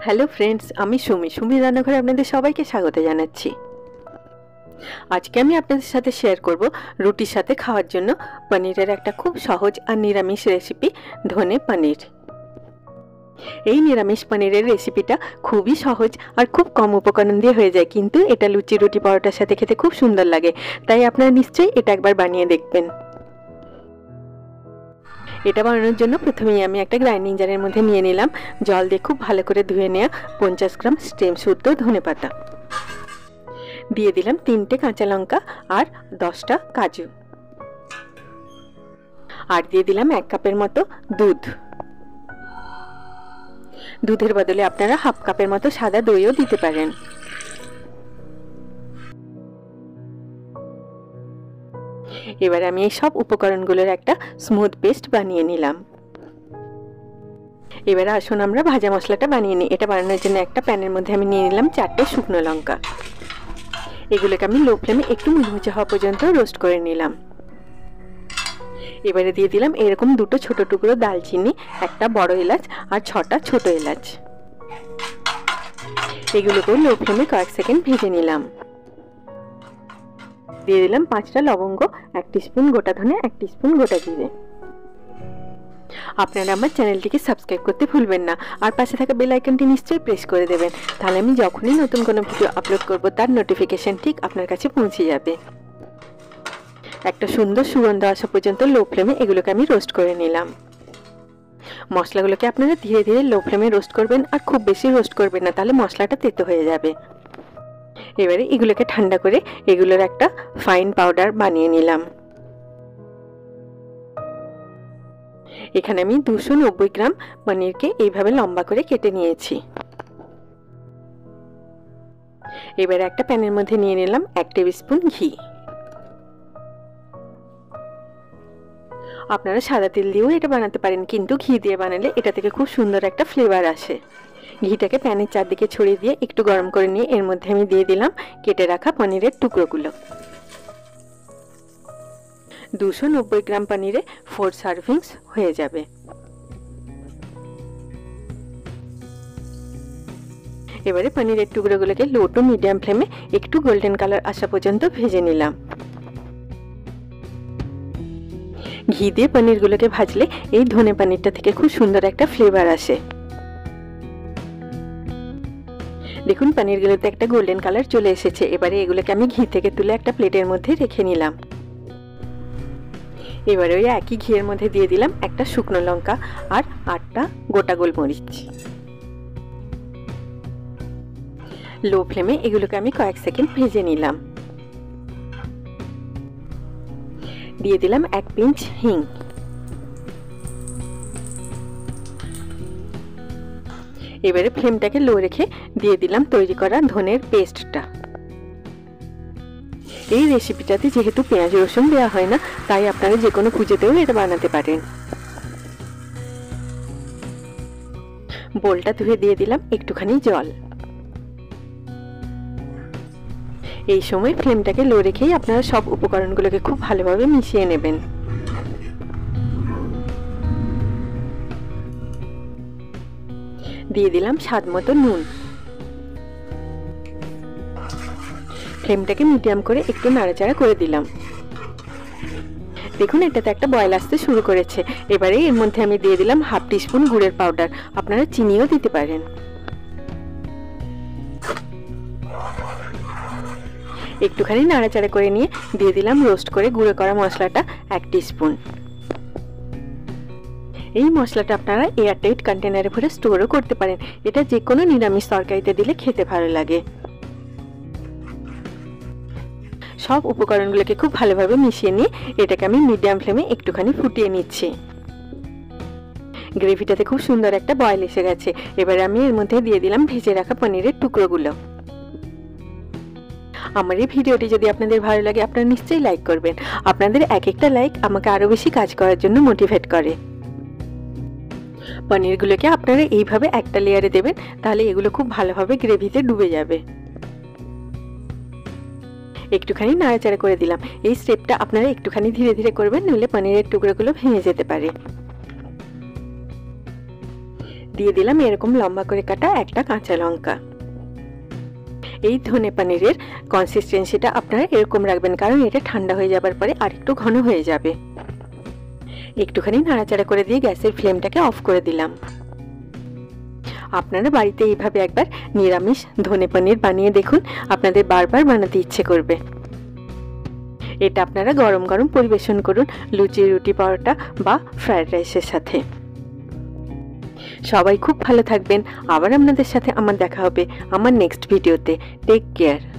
Hello friends, আমি সুমি রান্নাঘরে আপনাদের সবাইকে স্বাগত জানাচ্ছি। আজকে আমি আপনাদের সাথে শেয়ার করব রুটির সাথে খাওয়ার জন্য পনিরের একটা খুব সহজ আর নিরামিষ রেসিপি, ধনে পনির। এই নিরামিষ পনিরের রেসিপিটা খুবই সহজ আর খুব কম উপকরণ দিয়ে হয়ে যায়, কিন্তু এটা লুচি, রুটি, পরোটার সাথে খেতে খুব সুন্দর লাগে। তাই আপনারা নিশ্চয়ই এটা একবার বানিয়ে দেখবেন। এটা বানানোর জন্য প্রথমেই আমি একটা গ্রাইন্ডিং জারের মধ্যে নিয়ে নিলাম জল দিয়ে খুব ভালো করে ধুয়ে নেওয়া 50 গ্রাম স্টেম শুদ্ধ ধনেপাতা। দিয়ে দিলাম 3টে কাঁচা লঙ্কা আর 10টা কাজু, আর দিয়ে দিলাম 1 কাপের মতো দুধ। দুধের বদলে আপনারা হাফ কাপের মতো সাদা দইও দিতে পারেন। এবার আমি এই সব উপকরণগুলোর একটা স্মুথ পেস্ট বানিয়ে নিলাম। এবার আসুন আমরা ভাজা মশলাটা বানিয়ে নিই। এটা বানানোর জন্য একটা প্যানের মধ্যে আমি নিয়ে নিলাম 4টে শুকনো লঙ্কা। এগুলোকে আমি লো ফ্লেমে একটু মুচমুচে হওয়া পর্যন্ত রোস্ট করে নিলাম। এবারে দিয়ে দিলাম এরকম 2টো ছোট টুকরো দালচিনি, একটা বড় এলাচ আর 6টা ছোট এলাচ। এগুলোকেও লো ফ্লেমে কয়েক সেকেন্ড ভেজে নিলাম। দিয়ে দিলাম 5টা লবঙ্গ, 1 টিস্পুন গোটা ধনে, 1 টিস্পুন গোটা জিরে। আপনারা আমার চ্যানেলটিকে সাবস্ক্রাইব করতে ভুলবেন না, আর পাশে থাকা বেল আইকনটি নিশ্চয়ই প্রেস করে দেবেন, তাহলে আমি যখনই নতুন কোনো ভিডিও আপলোড করব তার নোটিফিকেশন ঠিক আপনার কাছে পৌঁছে যাবে। একটা সুন্দর সুগন্ধ আসা পর্যন্ত লো ফ্লেমে এগুলোকে আমি রোস্ট করে নিলাম। মশলাগুলোকে আপনারা ধীরে ধীরে লো ফ্লেমে রোস্ট করবেন, আর খুব বেশি রোস্ট করবেন না, তাহলে মশলাটা তেতো হয়ে যাবে। এবারে এগুলোকে ঠান্ডা করে এগুলোর একটা ফাইন পাউডার বানিয়ে নিলাম। এখানে আমি 290 গ্রাম পনিরকে এইভাবে লম্বা করে কেটে নিয়েছি। এবারে একটা প্যানের মধ্যে নিয়ে নিলাম 1 টেবিল স্পুন ঘি। আপনারা সাদা তেল দিয়েও এটা বানাতে পারেন, কিন্তু ঘি দিয়ে বানালে এটা থেকে খুব সুন্দর একটা ফ্লেভার আসে। ঘিটাকে প্যানের চারদিকে ছড়িয়ে দিয়ে একটু গরম করে নিয়ে এর মধ্যে আমি দিয়ে দিলাম কেটে রাখা পনিরের টুকরোগুলো। 290 গ্রাম পনিরে 4 সার্ভিংস হয়ে যাবে। এবারে পনিরের টুকরোগুলোকে লো টু মিডিয়াম ফ্লেমে একটু গোল্ডেন কালার আসা পর্যন্ত ভেজে নিলাম। ঘি দিয়ে পনিরগুলোকে ভাজলে এই ধনে পনিরটা থেকে খুব সুন্দর একটা ফ্লেভার আসে। দেখুন পনিরগুলোতে একটা গোল্ডেন কালার চলে এসেছে। এবারে এগুলোকে আমি ঘি থেকে তুলে একটা প্লেটের মধ্যে রেখে নিলাম। এবারে ওই একই ঘিয়ের মধ্যে দিয়ে দিলাম একটা শুকনো লঙ্কা আর 8টা গোটা গোলমরিচ। লো ফ্লেমে এগুলোকে আমি কয়েক সেকেন্ড ভেজে নিলাম। দিয়ে দিলাম 1 পিঞ্চ হিং। এবারে ফ্লেমটাকে লো রেখে দিয়ে দিলাম তৈরি করা ধনের পেস্টটা। এই রেসিপিটাতে যেহেতু পেঁয়াজ রসুন দেওয়া হয় না, তাই আপনারা যে কোনো পুজোতেও এটা বানাতে পারেন। বোলটা ধুয়ে দিয়ে দিলাম একটুখানি জল। এই সময় ফ্লেমটাকে লো রেখেই আপনারা সব উপকরণগুলোকে খুব ভালোভাবে মিশিয়ে নেবেন। দিয়ে দিলাম স্বাদ মতো নুন। ফ্লেমটাকে মিডিয়াম করে একটু নাড়াচাড়া করে দিলাম। দেখুন এটাতে একটা বয়েল আসতে শুরু করেছে। এবারে এর মধ্যে আমি দিয়ে দিলাম হাফ টিস্পুন গুড়ের পাউডার, আপনারা চিনিও দিতে পারেন। একটুখানি নাড়াচাড়া করে নিয়ে দিয়ে দিলাম রোস্ট করে গুঁড়ো করা মশলাটা 1 টিস্পুন। এই মশলাটা আপনারা এয়ারটাইট কন্টেনারে ভরে স্টোরও করতে পারেন। এটা যে কোনো নিরামিষ তরকারিতে দিলে খেতে ভালো লাগে। সব উপকরণগুলোকে খুব ভালোভাবে মিশিয়ে নিয়ে এটাকে আমি মিডিয়াম ফ্লেমে একটুখানি ফুটিয়ে নিচ্ছি। গ্রেভিটাতে খুব সুন্দর একটা বয়েল এসে গেছে। এবার আমি এর মধ্যে দিয়ে দিলাম ভেজে রাখা পনিরের টুকরোগুলো। আমার এই ভিডিওটি যদি আপনাদের ভালো লাগে আপনারা নিশ্চয়ই লাইক করবেন। আপনাদের এক একটা লাইক আমাকে আরও বেশি কাজ করার জন্য মোটিভেট করে। পনিরগুলোকে আপনারা এইভাবে একটা লেয়ারে দেবেন, তাহলে এগুলো খুব ভালোভাবে গ্রেভিতে ডুবে যাবে। একটুখানি নাড়াচাড়া করে দিলাম। এই স্টেপটা আপনারা একটুখানি ধীরে ধীরে করবেন, নইলে পনিরের টুকরোগুলো ভেঙে যেতে পারে। দিয়ে দিলাম এরকম লম্বা করে কাটা একটা কাঁচা লঙ্কা। এই ধনে পানিরের কনসিস্টেন্সিটা আপনারা এরকম রাখবেন, কারণ এটা ঠান্ডা হয়ে যাবার পরে আরেকটু ঘন হয়ে যাবে। একটুখানি নাড়াচাড়া করে দিয়ে গ্যাসের ফ্লেমটাকে অফ করে দিলাম। আপনারা বাড়িতে এইভাবে একবার নিরামিষ ধনে পনির বানিয়ে দেখুন, আপনাদের বারবার বানাতে ইচ্ছে করবে। এটা আপনারা গরম গরম পরিবেশন করুন লুচি, রুটি, পরোটা বা ফ্রায়েড রাইসের সাথে। সবাই খুব ভালো থাকবেন। আবার আপনাদের সাথে আমার দেখা হবে আমার নেক্সট ভিডিওতে। Take care.